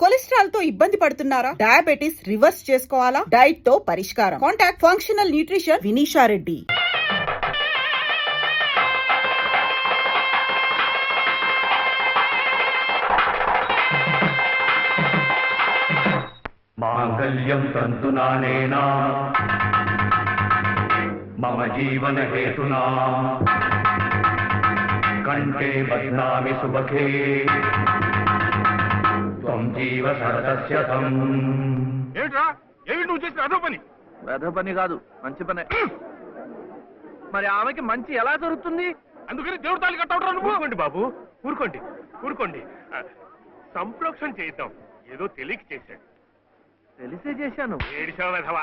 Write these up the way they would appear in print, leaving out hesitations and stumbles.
Cholesterol తో ఇబ్బంది పడుతున్నారా? డయాబెటిస్ రివర్స్ చేసుకోవాలా? డైట్ తో పరిష్కారం. Contact functional nutrition Vinisha Reddy. మాంగళ్యం తంతునానేనా మమ జీవన హేతునా కంఠే బధ్నామి సుభగే త్వం జీవ సరదస్యతం. ఏమిట్రా ఏమిటి నువ్వు చేసిన అదో పని? వెధ పని కాదు, మంచి పనే. మరి ఆమెకి మంచి ఎలా జరుగుతుంది? అందుకని దేవుడు తాళి కట్టవడం నువ్వు. ఊరుకోండి బాబు, ఊరుకోండి ఊరుకోండి. సంప్రోక్షణ చేద్దాం. ఏదో తెలియక చేశాడు. తెలిసే చేశాను. ఏడిసావు వెధవ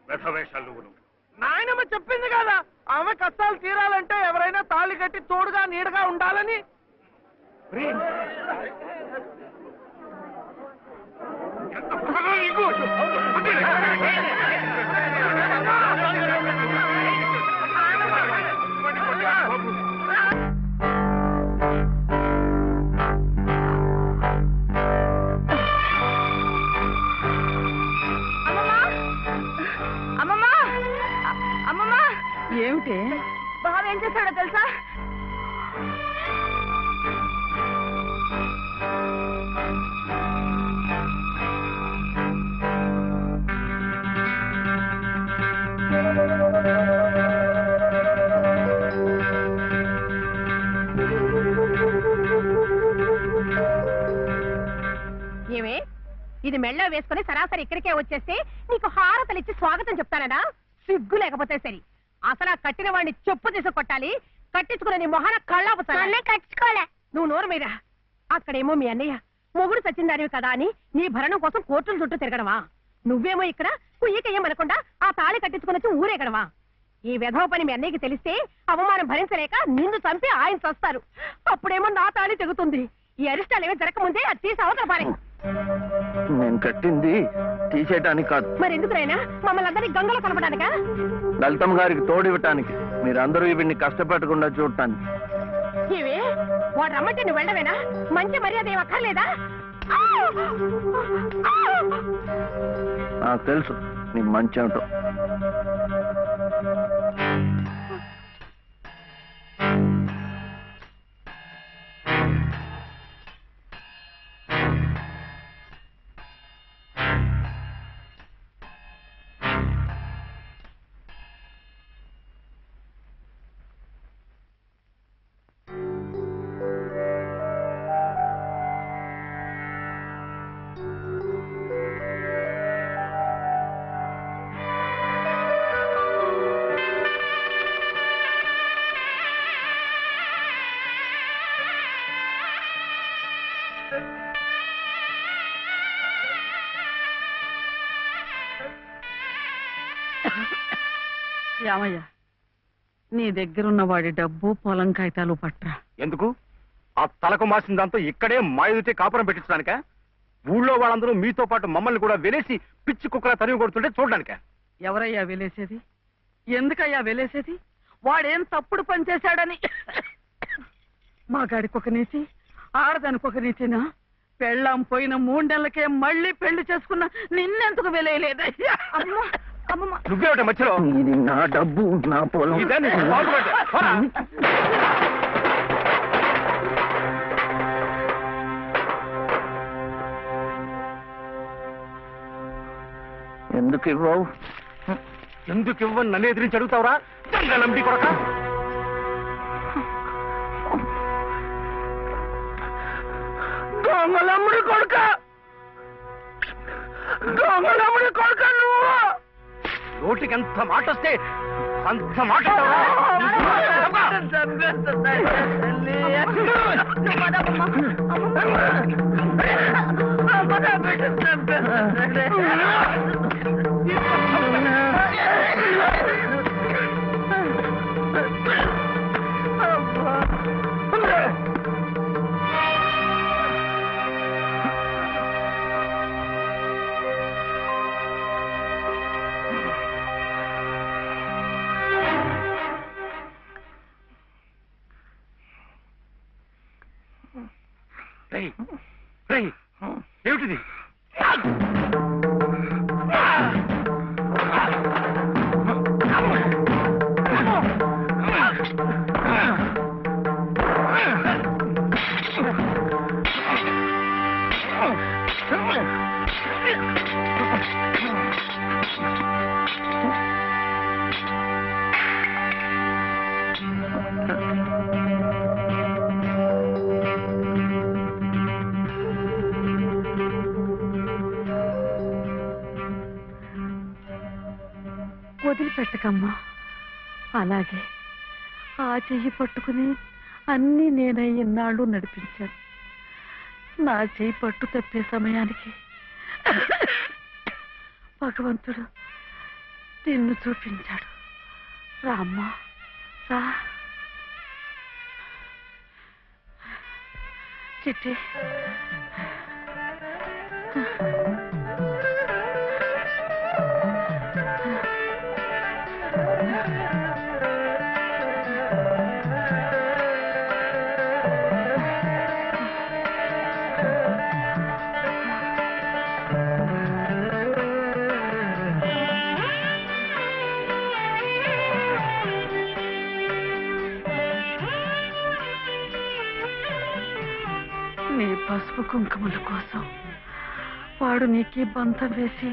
వెధవేషాలు నువ్వు. నాయనమ్మ చెప్పింది కదా, ఆమె కష్టాలు తీరాలంటే ఎవరైనా తాళి కట్టి తోడుగా నీడగా ఉండాలని. ఏమిటి బావ ఏం చేశాడో తెలుసా? ఏమే, ఇది మెళ్ళ వేసుకుని సరాసరి ఇక్కడికే వచ్చేస్తే నీకు హారతలు ఇచ్చి స్వాగతం చెప్తానడా? సిగ్గు లేకపోతే సరి. అసలు కట్టిన వాడిని చెప్పు తీసి కొట్టాలి. కట్టించుకున్న నీ మొహన కళ్ళాపుతానే కట్టించుకోలే. నువ్వు నోరు మీద. అక్కడేమో మీ అన్నయ్య మొగుడు సచ్చిందానివి కదా అని నీ భరణం కోసం కోర్టుల చుట్టూ తిరగడమా? నువ్వేమో ఇక్కడ కుయ్యకయ్యమనకుండా ఆ తాళి కట్టించుకుని ఊరేగడమా? ఈ వెధవ పని మీ అన్నయ్యకి తెలిస్తే అవమానం భరించలేక నిన్ను చంపి ఆయన చస్తారు. అప్పుడేమో నా తాళి తెగుతుంది. ఈ అరిష్టాలు ఏమీ జరగకముందే అది తీసి అవతల పారే. నేను కట్టింది తీసేయటానికి కాదు. మరి ఎందుకురైనా మమ్మల్ని అందరినీ గంగలో కలపడానికా? లలితమ్మ గారికి తోడివ్వటానికి, మీరందరూ వీడిని కష్టపెట్టకుండా చూడటానికి. ఇవి వాడు రమ్మంటే నువ్వు వెళ్ళవేనా? మంచి మర్యాద ఏం అక్కర్లేదా? నాకు తెలుసు నీ మంచి ఏమిటో. యామయ్య, నీ దగ్గరున్న వాడి డబ్బు పొలం కాగితాలు పట్రా. ఎందుకు? ఆ తలకు మాసిన దాంతో ఇక్కడే మాయుడితే కాపురం పెట్టించడానిక? ఊళ్ళో వాళ్ళందరూ మీతో పాటు మమ్మల్ని కూడా వెలేసి పిచ్చి కుక్కలా తరిమి కొడుతుంటే చూడడానిక? ఎవరయ్యా వెలేసేది? ఎందుకయ్యా వెలేసేది? వాడేం తప్పుడు పని చేశాడని? మా గాడికి ఒక నీతి, ఆడదానికి ఒక నీతినా? పెళ్ళాం పోయిన 3 నెలలకే మళ్ళీ పెళ్లి చేసుకున్న నిన్నెందుకు వెలేయలేదయ్యా? నువ్వేమిట మధ్యలో? ఇది నా డబ్బు, నా పొలం. ఇదే నీకు బాగుపడ్డా. పోరా. ఎందుకు ఇవ్వవు? ఎందుకు ఇవ్వని నన్ను ఎదిరించి అడుగుతావురా? నంబి కొడక. దొంగలమ్ముడి కొడుక, దొంగలమ్ముడి కొడుక నువ్వు. నోటికి ఎంత మాట వస్తే అంత మాట. ఏమిటిది? వదిలిపెట్టకమ్మా. అలాగే ఆ చెయ్యి పట్టుకుని అన్నీ నేనే ఇన్నాళ్ళు నడిపించాను. నా చెయ్యి పట్టు తప్పే సమయానికి భగవంతుడు నిన్ను చూపించాడు. రామ్మా రా. చిట్టి నీ పసుపు కుంకుమల కోసం వాడు నీకు బంధం వేసి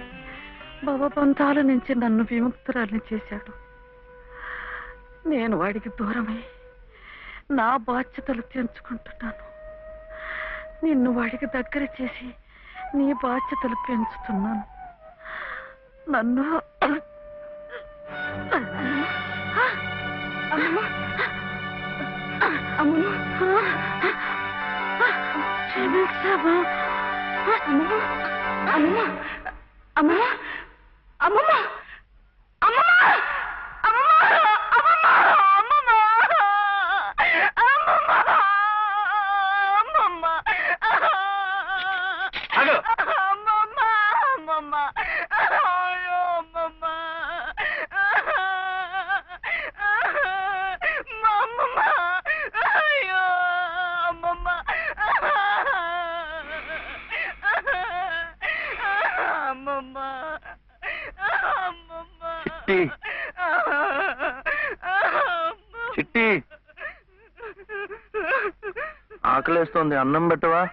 భవబంధాల నుంచి నన్ను విముక్తురాల్ని చేశాడు. నేను వాడికి దూరమై నా బాధ్యతలు తెంచుకుంటున్నాను. నిన్ను వాడికి దగ్గర చేసి నీ బాధ్యతలు పెంచుతున్నాను. నన్ను క్షమించావా? అమ్మమ్మ అమ్మమ్మ అమ్మమ్మ అమ్మమ్మ చిట్టి, ఆకలేస్తోంది, అన్నం పెట్టవా?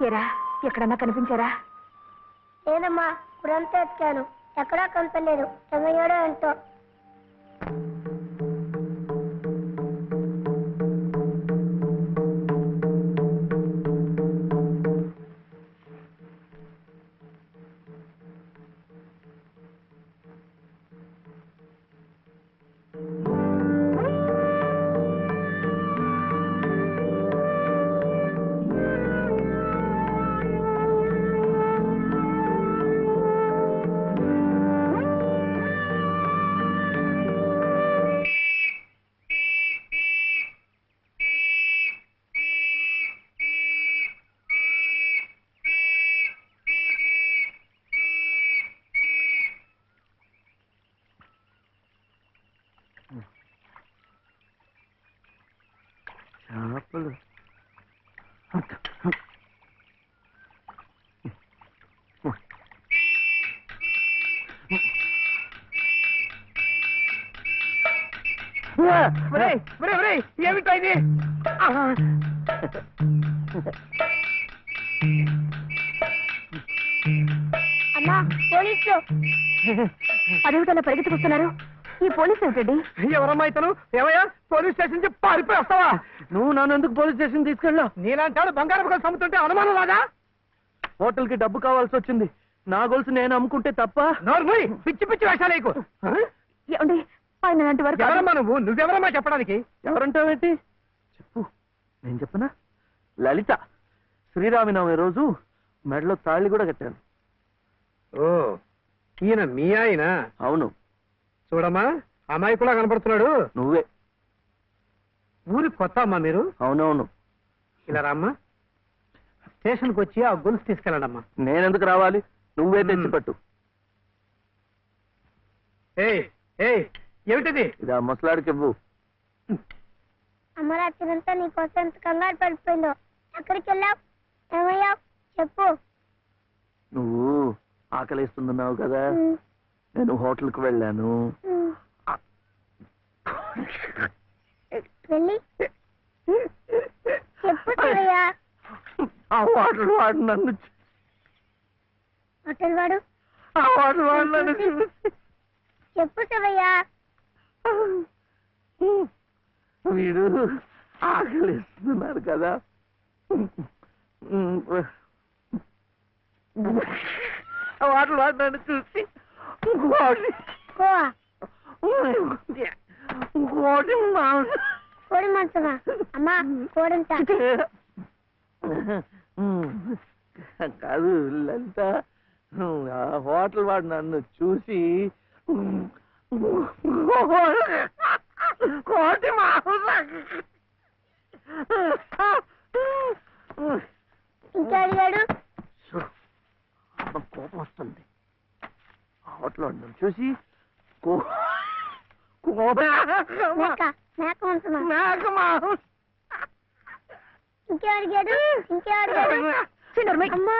ఏరా, ఎక్కడన్నా కనిపించారా? లేదమ్మా, గురంతా ఎత్తాను, ఎక్కడా కనపడలేదు. ఏమయ్యాడో ఏంటో. చేపలు ఏమిటా ఇది? అమ్మా, పోలీసులు. అదేమిటలా పరిగెత్తుకొస్తున్నారు? ఈ పోలీసు ఏమిటండి? ఎవరమ్మా ఇతను? ఏమయ్యా, పోలీస్ స్టేషన్ నుంచి పారిపోయి వస్తావా? నువ్వు నన్ను ఎందుకు పోలీస్ స్టేషన్ తీసుకెళ్ళావు? నీలాంటాడు బంగారం గొలుసు అమ్ముతుంటే అనుమానం రాదా? హోటల్ కి డబ్బు కావాల్సి వచ్చింది. నా గొలుసు నేను అమ్ముకుంటే తప్ప? నోర్మూయ్, పిచ్చి పిచ్చి వేషాలేకు. ఏమండి, ఆయన అలాంటి వారు కాదు. ఎవరమ్మా నువ్వెవరమ్మా చెప్పడానికి? ఎవరంటావేంటి? చెప్పు, నేను చెప్పనా? లలిత. శ్రీరామనవమి రోజు మెడలో తాళి కూడా కట్టాను. ఓ, ఈయన మీ ఆయన? అవును. చూడమ్మా, అమ్మాయి కూడా కనపడుతున్నాడు. నువ్వే. ఊరికి కొత్త అమ్మా మీరు? అవునవును. ఇలా రామ్మా, స్టేషన్కి వచ్చి ఆ గొలుసు తీసుకెళ్ళండమ్మా. నేనెందుకు రావాలి? నువ్వే తెచ్చిపట్టు. ఏమిటిది? ఇది ఆ ముసలాడికి ఇవ్వు. అమ్మ రాత్రంతా నీకోసం ఎంత కంగారు పడిపోయిందో. ఎక్కడికి వెళ్ళావు? ఏమయ్యా చెప్పు. నువ్వు ఆకలిస్తున్నావు కదా, నేను హోటల్కి వెళ్ళాను. వెళ్ళి చెప్పు శివయ్య. ఆ హోటల్ వాడు నన్ను హోటల్ వాడు? ఆ హోటల్ వాడు నన్ను చెప్పు శివయ్య. వీడు ఆకలిస్తున్నారు కదా, హోటల్ వాడు నన్ను చూసి కోడి మాంసమా? అమ్మా కోడింత కాదు లలిత, ఆ హోటల్ వాడు నన్ను చూసి కోటి ఇంకా అడిగాడు. కోపం వస్తుంది. హోటల్ వాడు నన్ను చూసి మేక మాంసమా? ఇంకే అడిగాడు. ఇంకే అడిగాడు. అమ్మా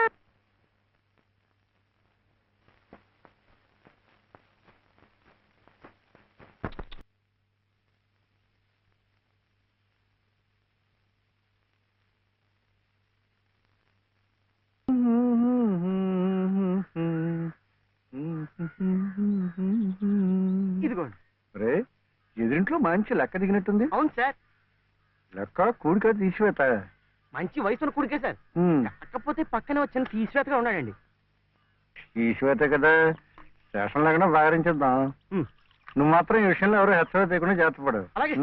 ఇదిగోండి. రే, ఎదురింట్లో మంచి లెక్క దిగినట్టుంది. అవును సార్. లెక్క కూడిక తీసివేత. మంచి వయసున్న కూడికే సార్. కాకపోతే పక్కనే వచ్చిన తీసివేతగా ఉన్నాడండి. తీసివేత కదా, స్టేషన్ లేకుండా బాగరించేద్దాం. నువ్వు మాత్రం ఈ విషయంలో ఎవరు హెచ్చరిక చేయకుండా జాగ్రత్త పడు. అలాగే.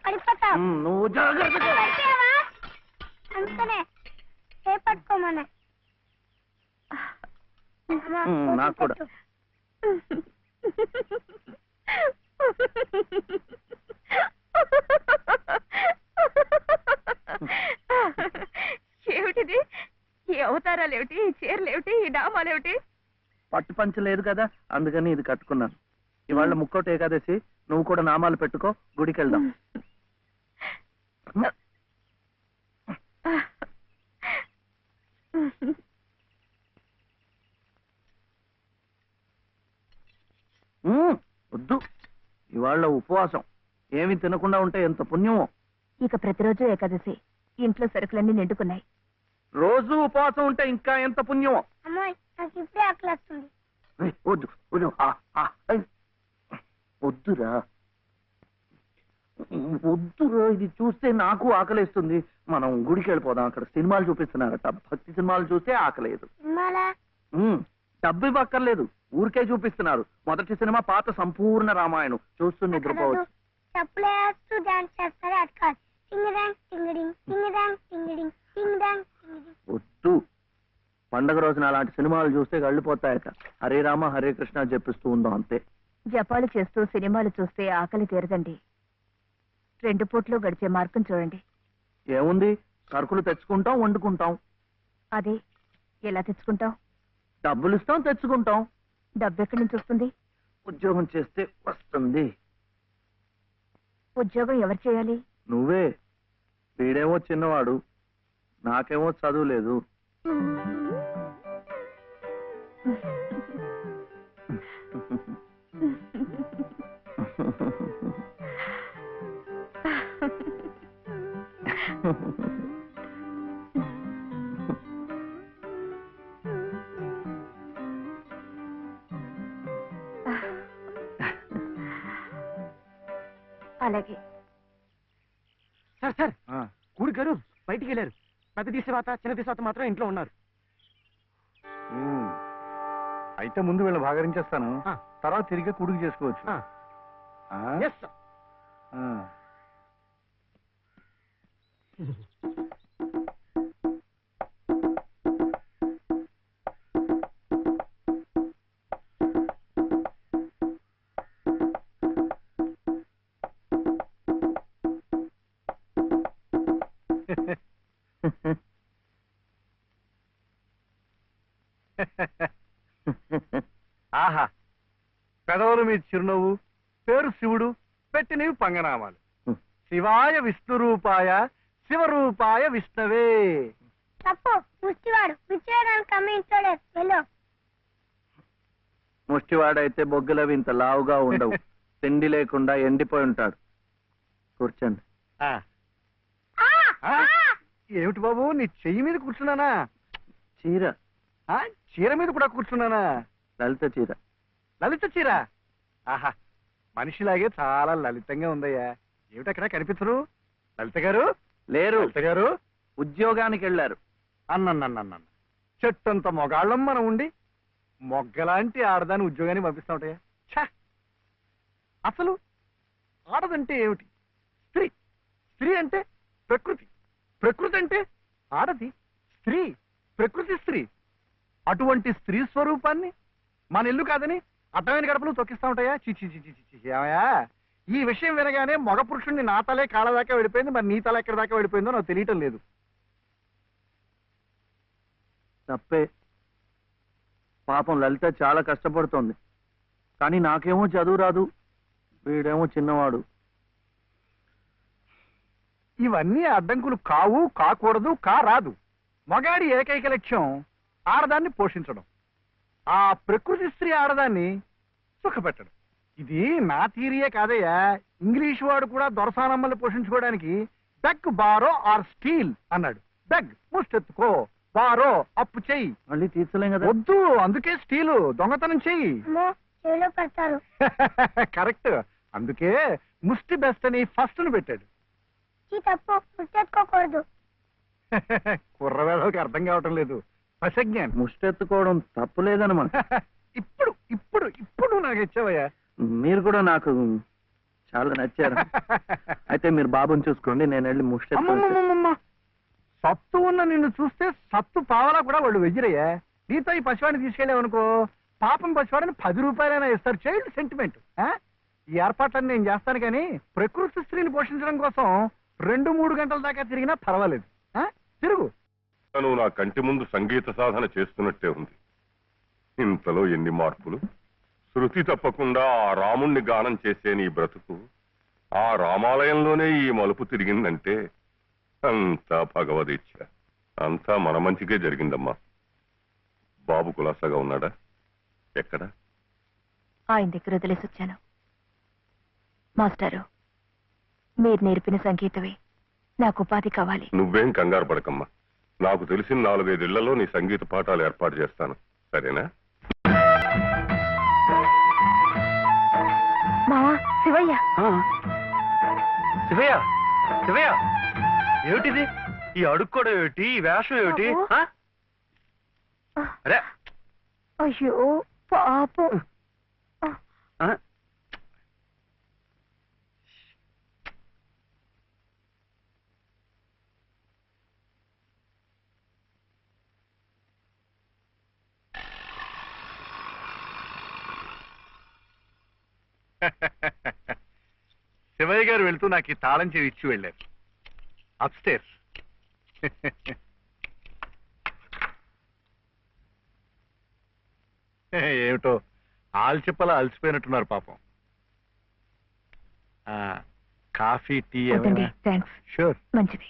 పడిపోతావు. నువ్వు జాగ్రత్త. అందుకనే చేపట్టుకోమనే. నాకు కూడా. ఏమిటిది? ఈ అవతారాలేమిటి, ఈ చీరలేమిటి, ఈ డామాలేమిటి? పట్టు పంచ లేదు కదా, అందుకని ఇది కట్టుకున్నాను. ఇవాళ ముక్కోటి ఏకాదశి, నువ్వు కూడా నామాలు పెట్టుకో, గుడికి వెళ్దాం. వద్దు, ఇవాళ ఉపవాసం. ఏమి తినకుండా ఉంటే ఎంత పుణ్యమో. ఇక ప్రతిరోజు ఏకాదశి, ఇంట్లో సరుకులన్నీ నిండుకున్నాయి. రోజు ఉపవాసం ఉంటే ఇంకా ఎంత పుణ్యమో. అమ్మాయి నాకు ఇప్పుడే ఆకలి వస్తుంది. వద్దు వద్దురా, వద్దురా, ఇది చూస్తే నాకు ఆకలేస్తుంది. మనం గుడికి వెళ్ళిపోదాం, అక్కడ సినిమాలు చూపిస్తున్నారట. భక్తి సినిమాలు చూస్తే ఆకలేదు. డబ్బు ఇవ్వక్కర్లేదు, ఊరికే చూపిస్తున్నారు. మొదటి సినిమా పాత సంపూర్ణ రామాయణం చూస్తూ నిద్రపోవచ్చు. చప్పులేస్తూ డాన్స్ చేస్తారు. అది కాదు. టింగ్ డాంగ్ టింగిడింగ్, టింగ్ డాంగ్ టింగిడింగ్, టింగ్ డాంగ్ టింగిడింగ్. వద్దు, పండగ రోజున అలాంటి సినిమాలు చూస్తే కళ్ళిపోతాయట. హరే రామ హరే కృష్ణ చెప్పిస్తూ ఉందాం అంతే. జపాలు చేస్తూ సినిమాలు చూస్తే ఆకలి తీరదండి. 2 పూట్లు గడిచే మార్గం చూడండి. ఏముంది, సరుకులు తెచ్చుకుంటాం, వండుకుంటాం. అదే ఎలా తెచ్చుకుంటాం? డబ్బులు ఇస్తాం, తెచ్చుకుంటాం. డబ్బు ఎక్కడి నుంచి వస్తుంది? ఉద్యోగం చేస్తే వస్తుంది. ఉద్యోగం ఎవరు చేయాలి? నువ్వే. వీడేమో చిన్నవాడు, నాకేమో చదువు లేదు. అలాగే. సార్ సార్ కూడి గారు బయటికి వెళ్ళారు. పెద్ద తీసేవాత చిన్న తీసేవాత మాత్రం ఇంట్లో ఉన్నారు. అయితే ముందు వీళ్ళు భాగరించేస్తాను, ఆ. తర్వాత తిరిగి కుడుకు చేసుకోవచ్చు. Yes sir. ఆహా, పెదవులు మీ చిరునవ్వు, పేరు శివుడు, పెట్టినవి పంగనామాలు. శివాయ విష్ణురూపాయ శివరూపాయ విష్ణవే. తప్పు ముష్టివాడు ముచ్చేయడానికి కమ్మించాడు వెళ్ళు. ముష్టివాడైతే బొగ్గులవి ఇంత లావుగా ఉండవు. తిండి లేకుండా ఎండిపోయి ఉంటాడు. కూర్చోండి. ఆ. ఆ? ఏమిటి బాబు, నీ చెయ్యి మీద కూర్చున్నానా? చీర. ఆ, చీర మీద కూడా కూర్చున్నానా? లలిత చీర. లలిత చీర. ఆహా, మనిషిలాగే చాలా లలితంగా ఉందయ్యా. ఏమిటక్కడ కనిపించరు? లలిత గారు లేరు. లలిత గారు ఉద్యోగానికి వెళ్ళారు. అన్నన్నన్నన్న చెట్టంత మొగాళ్ళం మనం ఉండి మొగ్గలాంటి ఆడదాన్ని ఉద్యోగాన్ని పంపిస్తా ఉంటాయా? ఛ! అసలు ఆడదంటే ఏమిటి? స్త్రీ. స్త్రీ అంటే ప్రకృతి. ప్రకృతి అంటే ఆడది. స్త్రీ, ప్రకృతి స్త్రీ. అటువంటి స్త్రీ స్వరూపాన్ని మన ఇల్లు కాదని అడ్డమైన గడపలు తొక్కిస్తా ఉంటాయా? చిచి చిచి చిచి ఏమయ్యా, ఈ విషయం వినగానే మగ పురుషుణ్ణి నా తలే కాళ్ళ దాకా వెళ్ళిపోయింది, మరి నీ తల ఎక్కడి దాకా వెళ్ళిపోయిందో నాకు తెలియటం లేదు. తప్పే. పాపం లలిత చాలా కష్టపడుతోంది. కానీ నాకేమో చదువు రాదు, వీడేమో చిన్నవాడు. ఇవన్నీ అడ్డంకులు కావు, కాకూడదు, కారాదు. మగాడి ఏకైక లక్ష్యం ఆడదాన్ని పోషించడం, ఆ ప్రకృతి స్త్రీ ఆడదాన్ని సుఖపెట్టడం. ఇది నా థీరియే కాదయ్యా. ఇంగ్లీష్ వాడు కూడా దొరసానమ్మల్ని పోషించుకోవడానికి బెగ్ బారో ఆర్ స్టీల్ అన్నాడు. బెగ్ ముష్టెత్తుకో, బారో అప్పు చెయ్యి. మళ్ళీ తీర్చలేం కదా. వద్దు, అందుకే స్టీలు దొంగతనం చెయ్యి. అమ్మో చెవిలో పెడతారు. కరెక్ట్, అందుకే ముష్టి బెస్ట్ అని ఫస్ట్ ను పెట్టాడు. ఈ తప్పు ముష్టెత్తుకోకూడదు. కుర్రవేళకి అర్థం కావటం లేదు. పసజ్ఞానం. ముష్టెత్తుకోవడం తప్పులేదనమాట. ఇప్పుడు ఇప్పుడు ఇప్పుడు నాకు ఇచ్చావయ్యా. మీరు కూడా నాకు చాలా నచ్చారు. అయితే మీరు బాబుని చూసుకోండి, నేను వెళ్ళి ముష్టెత్తు. అమ్మమ్మమ్మమ్మ, సత్తు ఉన్న నిన్ను చూస్తే సత్తు పావలా కూడా వాళ్ళు వెయ్యరయ్యా. నీతో ఈ పసివాడిని తీసుకెళ్ళావనుకో, పాపం పసివాడిని 10 రూపాయలైనా ఇస్తారు. Child sentiment. ఈ ఏర్పాట్లన్నీ నేను చేస్తాను, కానీ ప్రకృతి స్త్రీని పోషించడం కోసం 2-3 గంటల దాకా తిరిగినా పర్వాలేదు. తిరుగు. నువ్వు నా కంటి ముందు సంగీత సాధన చేస్తున్నట్టే ఉంది. ఇంతలో ఎన్ని మార్పులు. శృతి తప్పకుండా ఆ రాముణ్ణి గానం చేసే నీ బ్రతుకు ఆ రామాలయంలోనే ఈ మలుపు తిరిగిందంటే అంతా భగవదీచ్ఛ. అంతా మన మంచికే జరిగిందమ్మా. బాబు కులాసాగా ఉన్నాడా? ఎక్కడా? ఆయన దగ్గర వదిలేసి వచ్చాను. మాస్టారు, మీరు నేర్పిన సంగీతమే నాకు ఉపాధి కావాలి. నువ్వేం కంగారు పడకమ్మా. నాకు తెలిసిన 4-5 ఇళ్లలో నీ సంగీత పాఠాలు ఏర్పాటు చేస్తాను, సరేనా? మావా, శివయ్య. శివయ్య, శివయ్య, ఏమిటిది? ఈ అడుక్కోవడం ఏమిటి? ఈ వేషం ఏమిటి? అరే అయ్యో పాపం. శివయ్య గారు వెళ్తూ నాకు ఈ తాళం చెవి ఇచ్చి వెళ్ళారు. అప్స్టేర్స్. ఏమిటో ఆల్చిప్పలా అలసిపోయినట్టున్నారు పాపం. Coffee, tea? వద్దండి, థ్యాంక్స్. షూర్. మంచిది.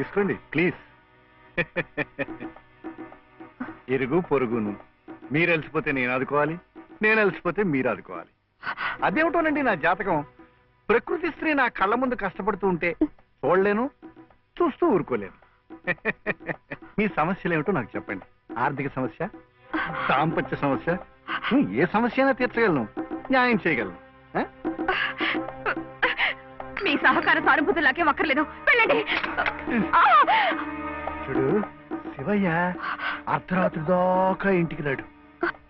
తీసుకోండి ప్లీజ్. ఇరుగు పొరుగును మీరు అలసిపోతే నేను ఆదుకోవాలి, నేను అలసిపోతే మీరు ఆదుకోవాలి. అదేమిటోనండి నా జాతకం. ప్రకృతి స్త్రీ నా కళ్ళ ముందు కష్టపడుతూ ఉంటే చూడలేను, చూస్తూ ఊరుకోలేను. మీ సమస్యలు ఏమిటో నాకు చెప్పండి. ఆర్థిక సమస్య, దాంపత్య సమస్య, ఏ సమస్య అయినా తీర్చగలను, న్యాయం చేయగలను. ఆ? మీ సహకార సానుభూతులు నాకే ఒక్కర్లేదు, వెళ్ళండి. చూడు శివయ్య అర్ధరాత్రి దాకా ఇంటికి రాడు.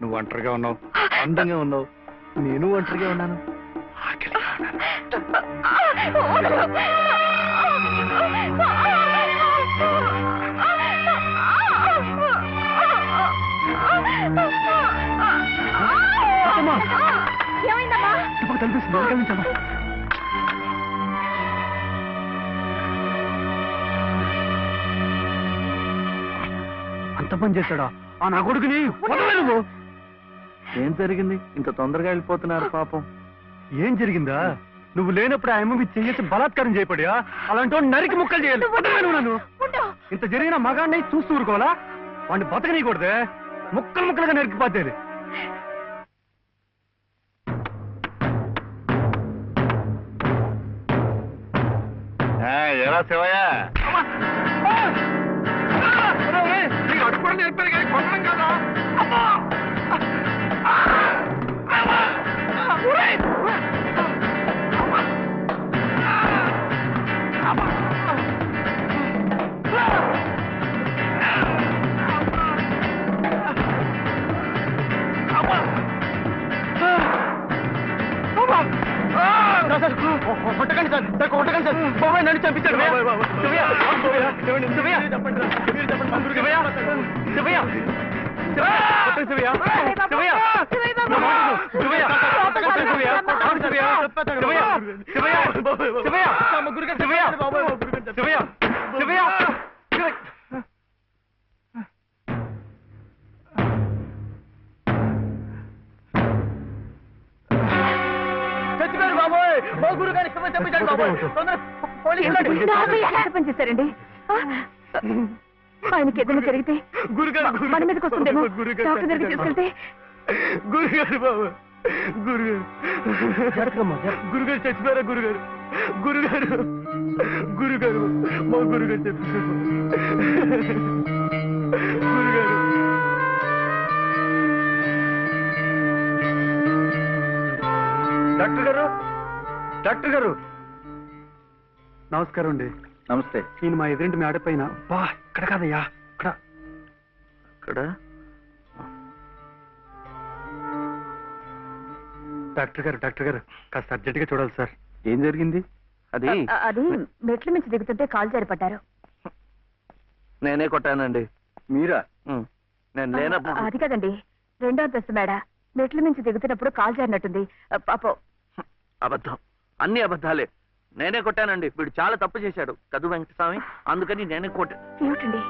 నువ్వు ఒంటరిగా ఉన్నావు, అందంగా ఉన్నావు, నేను ఒంటరిగా ఉన్నాను, ఆకలిగా ఉన్నాను. ఏమైందమ్మా? కనిపిస్తుంది. అంత పని చేశాడా ఆ నా కొడుకుని? వదలలేదు. ఏం జరిగింది? ఇంత తొందరగా వెళ్ళిపోతున్నారు పాపం. ఏం జరిగిందా? నువ్వు లేనప్పుడు ఆ అమ్మ చేసి బలాత్కారం చేయబడియా? అలాంటి వాడిని నరికి ముక్కలు చేయాలి. వదలను నన్ను. ఇంత జరిగిన మగాడిని చూస్తూ ఊరుకోవాలా? వాడిని బతకనీయకూడదే, ముక్కలు ముక్కలుగా నరికిపోతేది. ఎలా శివయ్య అడుగులు నేర్పారు కానీ కొట్టడం కదా. కొట్టకండి సార్, కొట్టకండి సార్. బాబాయ్ నన్ను చంపించాడు. చచ్చిపోయారు బాబోయ్. గురు గారి చంపించాడు బాబోయ్. ఎంత పని చేశారండి? ఆయనకి ఏదైనా జరిగితే మన మీదకి వస్తుందేమో. డాక్టర్ దగ్గరికి తీసుకెళ్తే. గురుగారు బాబు, గురుగారు గురుగారు చచ్చిపోయారా? గురుగారు గురుగారు గురుగారు మా గురుగారు చచ్చిపోయారు. గురుగారు డాక్టర్ గారు, డాక్టర్ గారు నమస్కారం అండి. నమస్తే. నేను మా ఎదురింటి మేడ పైన. బా ఇక్కడ కాదయ్యా, ఇక్కడ ఇక్కడ. డాక్టర్ గారు, డాక్టర్ గారు కాస్త అర్జెంట్ గా చూడాలి సార్. ఏం జరిగింది? అది అది మెట్ల మించి దిగుతుంటే కాలు జారిపడ్డారు. నేనే కొట్టానండి. మీరా? నేను లేనప్పుడు. అది కదండి, రెండో అంతస్తు మేడ. మెట్ల మించి దిగుతున్నప్పుడు కాలు జారినట్టుంది. పాపం. అబద్ధం, అన్ని అబద్ధాలే. నేనే కొట్టానండి. వీడు చాలా తప్పు చేశాడు కదు వెంకటస్వామి, అందుకని నేనే కొట్టా. ఏమిటండి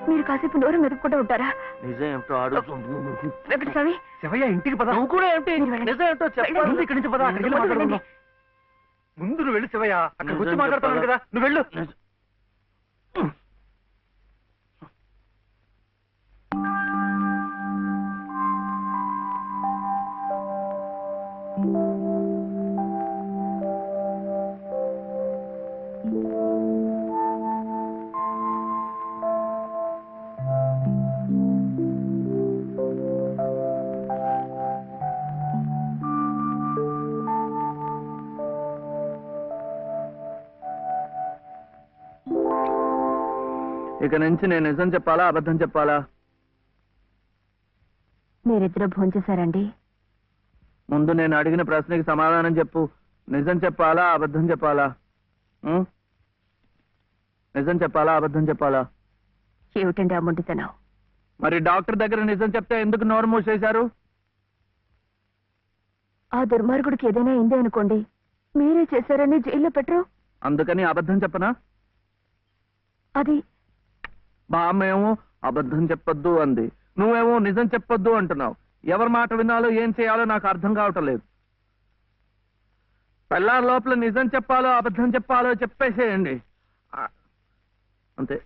మీరు కాసేపు నోరు మెదుపుకుంటూ ఉంటారా? నిజం ఏమిటో అడుగు. వెంకటస్వామి, శివయ్య ఇంటికి పద. నువ్వు కూడా ఏమిటి నిజం ఏమిటో చెప్పాలి. ముందు ఇక్కడి నుంచి పద, అక్కడికి వెళ్ళి మాట్లాడుకుందాం. ముందు నువ్వు వెళ్ళు శివయ్య, అక్కడికి వచ్చి మాట్లాడుతున్నాను కదా, నువ్వు వెళ్ళు. ఇక నుంచి నేను నిజం చెప్పాలా అబద్ధం చెప్పాలా? మీరిద్దరూ భోంచేశారండి? ముందు నేను అడిగిన ప్రశ్నకి సమాధానం చెప్పు. నిజం చెప్పాలా అబద్ధం చెప్పాలా? నిజం చెప్పాలా అబద్ధం చెప్పాలా? ఏమిటండి ఆ మొండితనం? మరి డాక్టర్ దగ్గర నిజం చెప్తే ఎందుకు నోరు మూసేశారు? ఆ దుర్మార్గుడికి ఏదైనా అయిందే అనుకోండి, మీరే చేశారని జైల్లో పెట్టరు. అందుకని అబద్ధం చెప్పనా? అది మా అమ్మ ఏమో అబద్ధం చెప్పొద్దు అంది, నువ్వేమో నిజం చెప్పొద్దు అంటున్నావు. ఎవరి మాట వినాలో ఏం చేయాలో నాకు అర్థం కావటం లేదు. పెళ్ళారి లోపల నిజం చెప్పాలో అబద్ధం చెప్పాలో చెప్పేసేయండి. అంతే.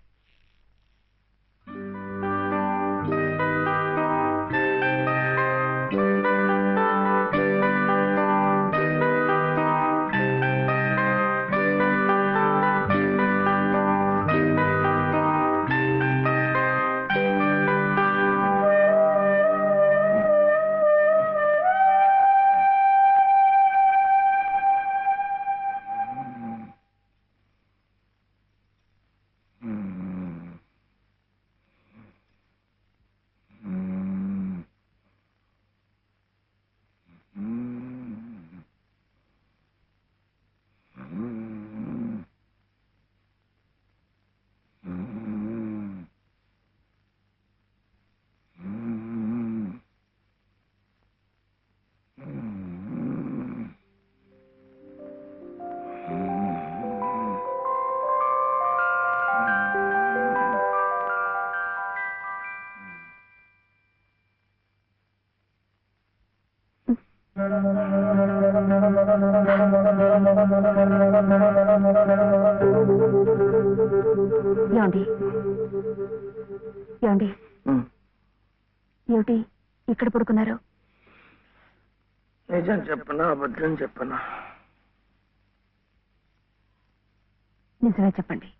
ఏమండి ఏమండి ఏమిటి ఇక్కడ పడుకున్నారు? నిజం చెప్పనా అబద్ధం చెప్పనా? నిజమే చెప్పండి.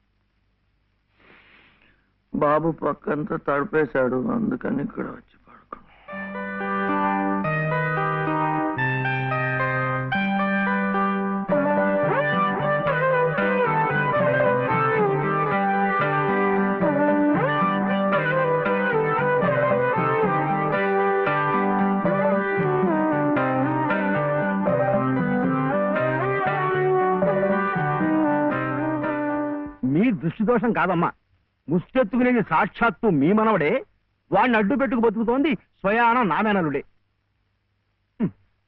బాబు పక్కంతా తడిపేశాడు, అందుకని ఇక్కడ వచ్చి పడుకున్నా. మీ దృష్టి దోషం కాదమ్మా, ముష్టెత్తుకునేది సాక్షాత్తు మీ మనవడే. వాడిని అడ్డు పెట్టుకు బతుకుతోంది స్వయాన నామేనలుడే.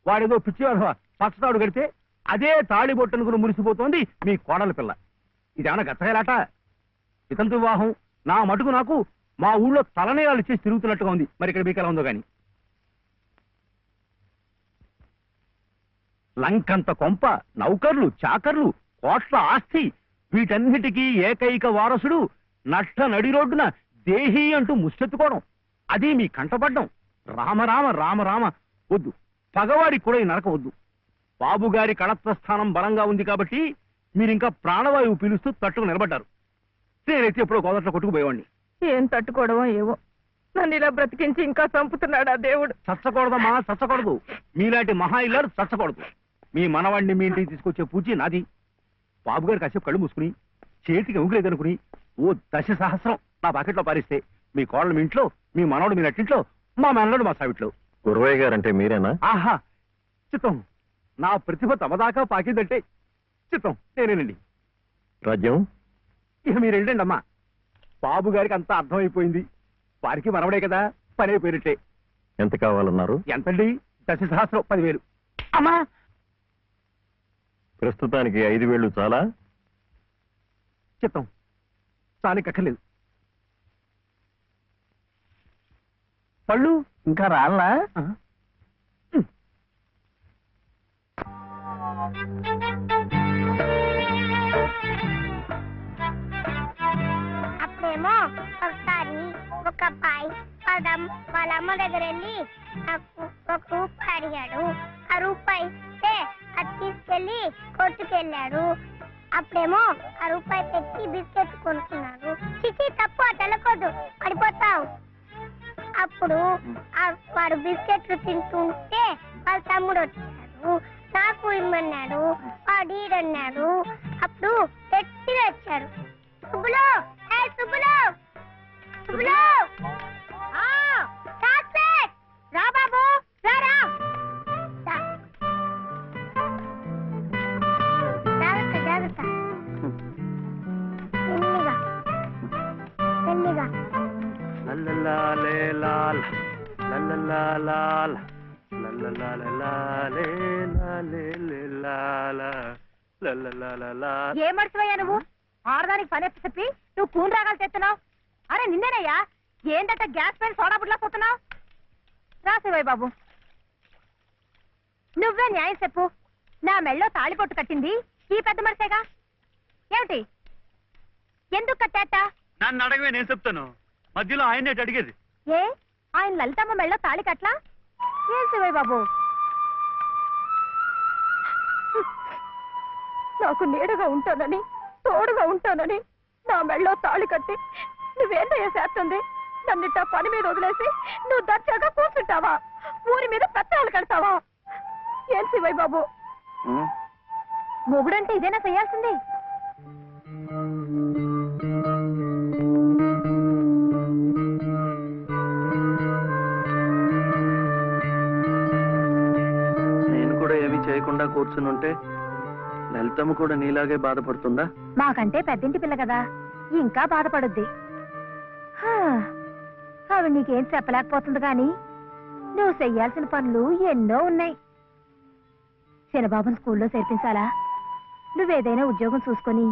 వాడేదో పిచ్చివాడు పచ్చతాడు కడితే అదే తాళిబొట్టనుకుని మురిసిపోతోంది మీ కోడల పిల్ల. ఇదేమన్నా గచ్చగలాట? వితంతు వివాహం నా మటుకు నాకు మా ఊళ్ళో తలనేయాలు ఇచ్చేసి తిరుగుతున్నట్టుగా ఉంది. మరి ఇక్కడ మీకు ఎలా ఉందో గాని. లంకంత కొంప, నౌకర్లు, చాకర్లు, కోట్ల ఆస్తి, వీటన్నిటికీ ఏకైక వారసుడు నట్ట నడి రోడ్డున దేహి అంటూ ముష్టెత్తుకోవడం, అది మీ కంటపడ్డం. రామరామ రామరామ వద్దు. పగవాడికి కూడా ఈ నరకం వద్దు. బాబుగారి కళత్వస్థానం బలంగా ఉంది కాబట్టి మీరింకా ప్రాణవాయువు పీలుస్తూ తట్టుకు నిలబడ్డారు. నేనైతే ఎప్పుడో గోదట్లో కొట్టుకుపోయేవాడిని. ఏం తట్టుకోవడమో ఏవో, నన్ను ఇలా బ్రతికించి ఇంకా చంపుతున్నాడు ఆ దేవుడు. చచ్చకూడదమ్మా, చచ్చకూడదు. మీలాంటి మహా ఇల్లారు చచ్చకూడదు. మీ మనవాడిని మీ ఇంటికి తీసుకొచ్చే పూచి నాది. బాబుగారు కాసేపు కళ్ళు మూసుకుని చేతికి ఊగిలేదనుకుని ఓ 10 సహస్రం నా పాకెట్లో పారిస్తే మీ కోడలు మీ ఇంట్లో, మీ మనవడు మీ నట్టింట్లో, మా మనవడు మా సావిట్లో. గురవయ్య గారంటే మీరేనా? ఆహా చిత్తం. నా ప్రతిభ తమదాకా పాకిందంటే చిత్తం నేనేనండి. రాజ్యం ఇక మీరు వెళ్ళండి అమ్మా. బాబు గారికి అంతా అర్థమైపోయింది. వారికి మనవడే కదా, పని అయిపోయినట్టే. ఎంత కావాలన్నారు? ఎంతండి? 10 సహస్రం, 10,000. అమ్మా ప్రస్తుతానికి 5,000 చాలా? చిత్తం చాలికక్కర్లేదు. పళ్ళు ఇంకా రాళ్ళా? అప్పుడేమో ఒకసారి ఒక అబ్బాయి వాళ్ళ అమ్మ దగ్గర వెళ్ళి నాకు 1 రూపాయి అడిగాడు. ఆ రూపాయి ఇస్తే అది తీసుకెళ్లి కొట్టుకెళ్ళాడు. అప్పుడేమో ఆ రూపాయి పెట్టి బిస్కెట్ కొనుక్కున్నాడు. చిచి తప్పు, అటు వెళ్ళకూడదు, పడిపోతావు. అప్పుడు వాడు బిస్కెట్లు తింటుంటే వాళ్ళ తమ్ముడు వచ్చాడు. నాకు ఇమ్మన్నాడు. వాడు ఈడన్నాడు. అప్పుడు గట్టిగా వచ్చాడు. సుబ్బులు, సుబ్బులు, సుబ్బులు, చాక్లెట్ రా బాబు, రారా. జాగ్రత్త జాగ్రత్త, మెల్లిగా మెల్లిగా. ఏ మర్చిపోయా నువ్వు? ఆడదానికి పని చెప్పి నువ్వు కూని రాగాలు తెస్తున్నావు. అరే నిన్నేనయ్యా, ఏంటంట గ్యాస్ పైన సోడా బుడ్లా పోతున్నావు? రాసివయ్య బాబు, నువ్వే న్యాయం చెప్పు. నా మెళ్ళో తాళిపొట్టు కట్టింది ఈ పెద్ద మనిషేగా. ఏమిటి ఎందుకు కట్టేట? నన్ను అడగవే, నేను చెప్తాను. మధ్యలో ఆయనే అడిగేది. ఏ ఆయన లలితమ్మ మెళ్ళో తాళి కట్లా? ఏం శివయ్య బాబు, నాకు నీడగా ఉంటానని తోడుగా ఉంటానని నా మెళ్ళో తాళి కట్టి నువ్వేందయ్యా చేస్తుంది? నన్నిట్ట పని మీద వదిలేసి నువ్వు దర్జాగా కూర్చుంటావా? ఊరి మీద పెత్తనాలు కడతావా? ఏం శివయ్య బాబు, మొగుడంటే ఇదేనా చేయాల్సింది? నేను కూడా ఏమీ చేయకుండా కూర్చుని ఉంటే లలితమ్మ కూడా నీలాగే బాధపడుతుందా? మాకంటే పెద్దింటి పిల్ల కదా, ఇంకా బాధపడుద్ది. ఆవిడ నీకేం చెప్పలేకపోతుంది గాని నువ్వు చెయ్యాల్సిన పనులు ఎన్నో ఉన్నాయి. చిన్నబాబుని స్కూల్లో చేర్పించాలా? నువ్వేదైనా ఉద్యోగం చూసుకొని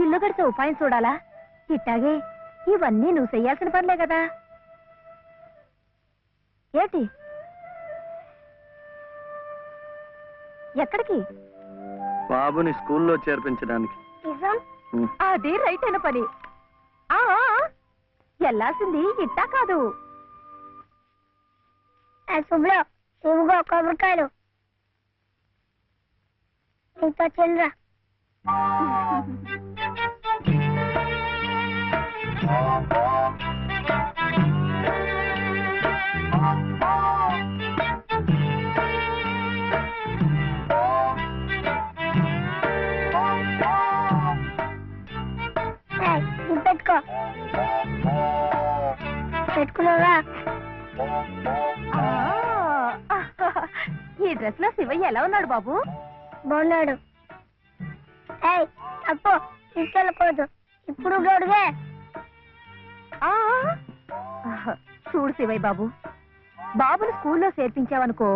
ఇల్లు గడిచే ఉపాయం చూడాలా? ఇట్టాగే ఇవన్నీ నువ్వు చెయ్యాల్సిన పనులే కదా. ఏంటి ఎక్కడికి? బాబుని స్కూల్లో చేర్పించడానికి. అది రైట్ అయిన పని. వెళ్ళాల్సింది ఇట్టా కాదు. శుభ్రం ఇవిగో కొబ్బరికాయలు నీతో చిల్లరా. పెట్టుకో, పెట్టుకున్నావా? ఈ డ్రెస్ లో శివయ్య ఎలా ఉన్నాడు బాబు? బాగున్నాడు. అప్పు తీసుకెళ్ళకూడదు, ఇప్పుడు గడుగే. చూడు శివయ్య బాబు, బాబుని స్కూల్లో చేర్పించావనుకో,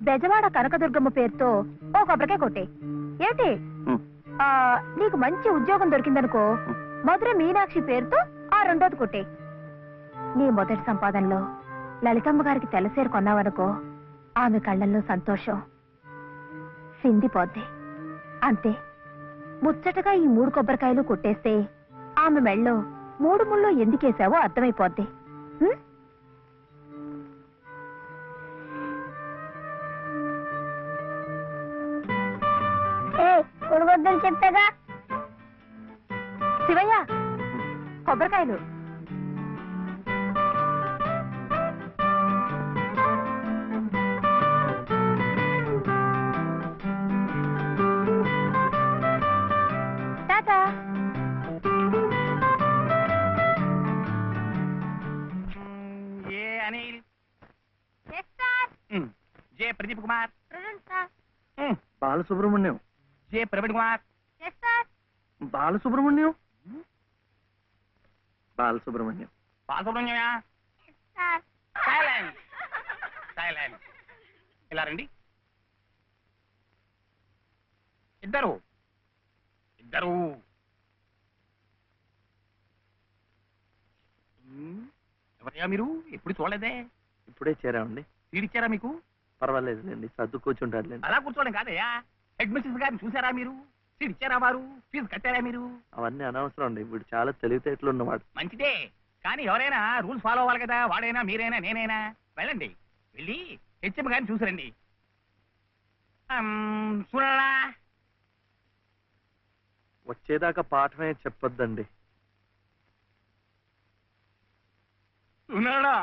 బెజవాడ కనకదుర్గమ్మ పేరుతో ఓ కొబ్బరికాయ కొట్టే. ఏంటి నీకు మంచి ఉద్యోగం దొరికిందనుకో, మధుర మీనాక్షి పేరుతో ఆ రెండోది కొట్టే. నీ మొదటి సంపాదనలో లలితమ్మ గారికి తెల్లసేరు కొన్నావనుకో, ఆమె కళ్ళల్లో సంతోషం సిందిపోద్ది. అంతే, ముచ్చటగా ఈ 3 కొబ్బరికాయలు కొట్టేస్తే ఆమె మెళ్ళో 3 ముళ్ళు ఎందుకేసావో అర్థమైపోద్ది. కొడుకొద్దని చెప్పాగా. శివయ్య, కొబ్బరికాయలు. Tata. A Anil, J Pradeep Kumar, Balasubrahmanyam. J Praveen Kumar, Balasubrahmanyam. Balasubrahmanyam. బాలసుబ్రహ్మణ్యమా? Silence, silence. ఇలా రండి. ఇద్దరు ఇద్దరు. ఎవరయ్యా మీరు? ఎప్పుడు చూడలేదే. ఇప్పుడే చేరామండి. తీరిచ్చారా మీకు? పర్వాలేదులేండి, సర్దు కూర్చుంటారులేండి. అలా కూర్చోవడం కాదయ్యా, హెడ్ మిస్సెస్ గారిని చూసారా మీరు? సీట్ ఇచ్చారా వారు? ఫీజు కట్టారా మీరు? అవన్నీ అనవసరం అండి, ఇప్పుడు చాలా తెలివితేటలు ఉన్నవాడు. మంచిదే, కానీ ఎవరైనా రూల్స్ ఫాలో అవ్వాలి కదా. వాడైనా మీరైనా నేనైనా. వెళ్ళండి, వెళ్ళి హెచ్ఎం గారిని చూసిరండి. చూడరా, వచ్చేదాకా పాఠమే చెప్పొద్దండి. ఉన్నాడా?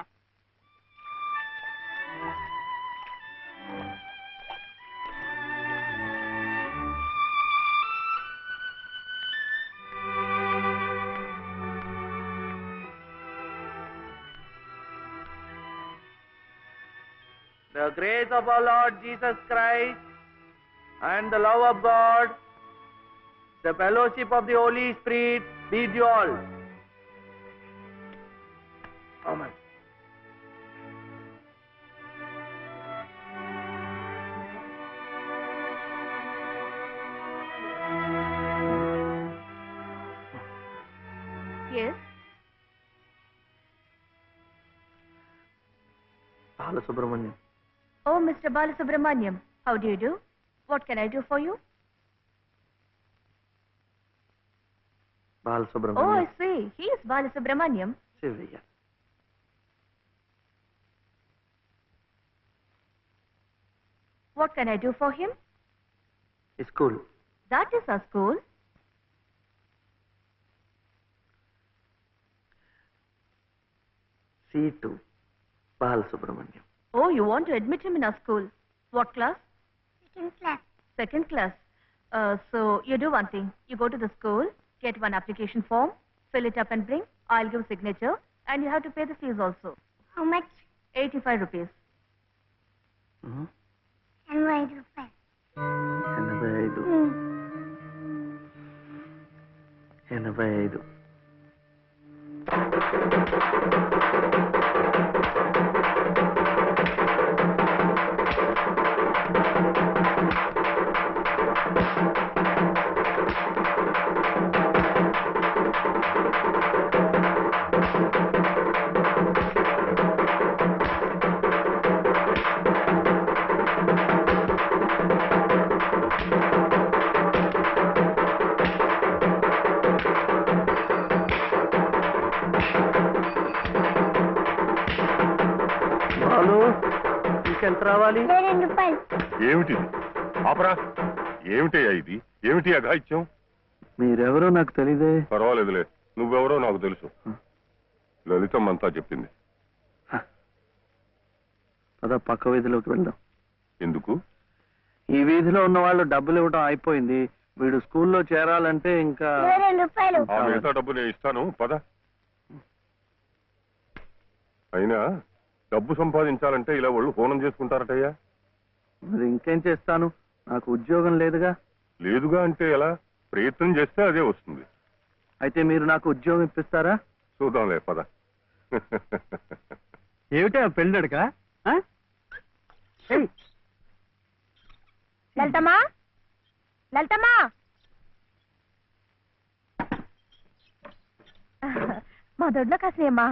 The grace of our Lord Jesus Christ and the love of God, the fellowship of the Holy Spirit be with you all. Amen. Yes. Balasubramaniam. Oh, Mr. Balasubramaniam, how do you do? What can I do for you? Oh, Balasubrahmanyam I see. He is Balasubramaniam. Shivayya. What can I do for him? School That is our school. C2 Balasubrahmanyam. Oh, you want to admit him in our school. What class? Second class. Second class. So you do one thing. You go to the school, get one application form, fill it up and bring. I'll give signature, and you have to pay the fees also. How much? 85 rupees. ఉహు. 85 rupees. 85. 85. Balu ఇంకెంత రావాలి? 2 రూపాయలు. ఏమిటిది? ఆపరా. ఏమిటయ్యా ఇది? ఏమిటి అఘాయిత్యం? మీరెవరో నాకు తెలీదే. పర్వాలేదులే, నువ్వెవరో నాకు తెలుసు. లలితమ్మంతా చెప్పింది. పద పక్క వీధిలోకి వెళ్దాం. ఎందుకు? ఈ వీధిలో ఉన్న వాళ్ళు డబ్బులు ఇవ్వడం అయిపోయింది. వీడు స్కూల్లో చేరాలంటే ఇంకా 2 రూపాయలు. ఆ మిగతా డబ్బు నేను ఇస్తాను, పద. అయినా డబ్బు సంపాదించాలంటే ఇలా వాళ్ళు హోనం చేసుకుంటారటయ్యా. మరి ఇంకేం చేస్తాను, నాకు ఉద్యోగం లేదుగా. లేదుగా అంటే ఎలా? ప్రయత్నం చేస్తే అదే వస్తుంది. అయితే మీరు నాకు ఉద్యోగం ఇప్పిస్తారా? చూద్దాంలే, పద. ఏమిటా పెళ్ళడుక? లలితమ్మా, లలితమ్మా. మా దొడ్లో కాసినమ్మా.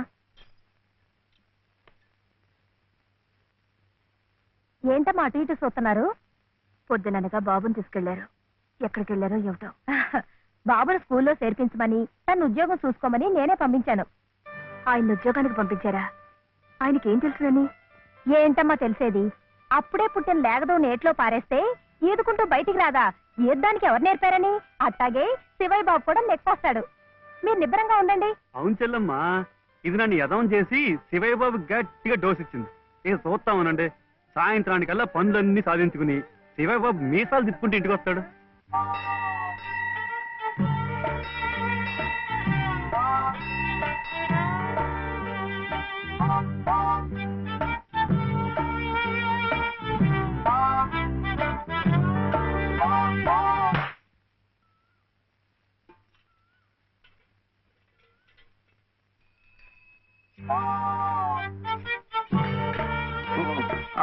ఏంటమ్మా అటు ఇటు చూస్తున్నారు? పొద్దుననగా బాబుని తీసుకెళ్లారు. ఎక్కడికి వెళ్ళారో ఏమిటో. బాబును స్కూల్లో చేర్పించమని, తన ఉద్యోగం చూసుకోమని నేనే పంపించాను. ఆయన ఉద్యోగానికి పంపించారా? ఆయనకేం తెలుసునని? ఏంటమ్మా తెలిసేది? అప్పుడే పుట్టిన లేగదో నేట్లో పారేస్తే ఈదుకుంటూ బయటికి రాదా? ఈద్దానికి ఎవరు నేర్పారని? అట్టాగే శివయ్య బాబు కూడా నెక్కొస్తాడు. మీరు నిబ్బరంగా ఉండండి. అవును చెల్లమ్మా, ఇది నన్ను యదం చేసి శివయ్య బాబు గట్టిగా డోస్ ఇచ్చింది. ఇక చూస్తామనండి, సాయంత్రానికల్లా పనులన్నీ సాధించుకుని శివయ్య బాబు మీసాలు తిప్పుకుంటూ ఇంటికి వస్తాడు.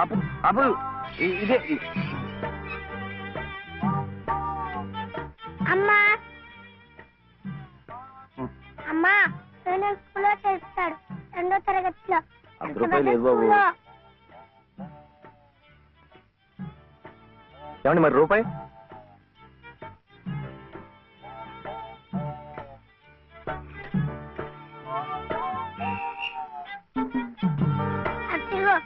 ఆపు ఆపు. ఇదే అమ్మా అమ్మా నేను స్కూల్లో చేస్తాడు 2వ తరగతిలో. 10 రూపాయలు లేదు బాబు. స్కూల్లో. ఏమండి మరి రూపాయి? అదిగో.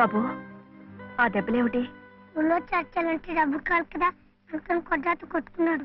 బాబు, ఆ దెబ్బలేమిటి? స్కూల్లో చర్చలంటే డబ్బు కాదు కదా, అందుకని కొట్టాట కొట్టుకున్నాడు.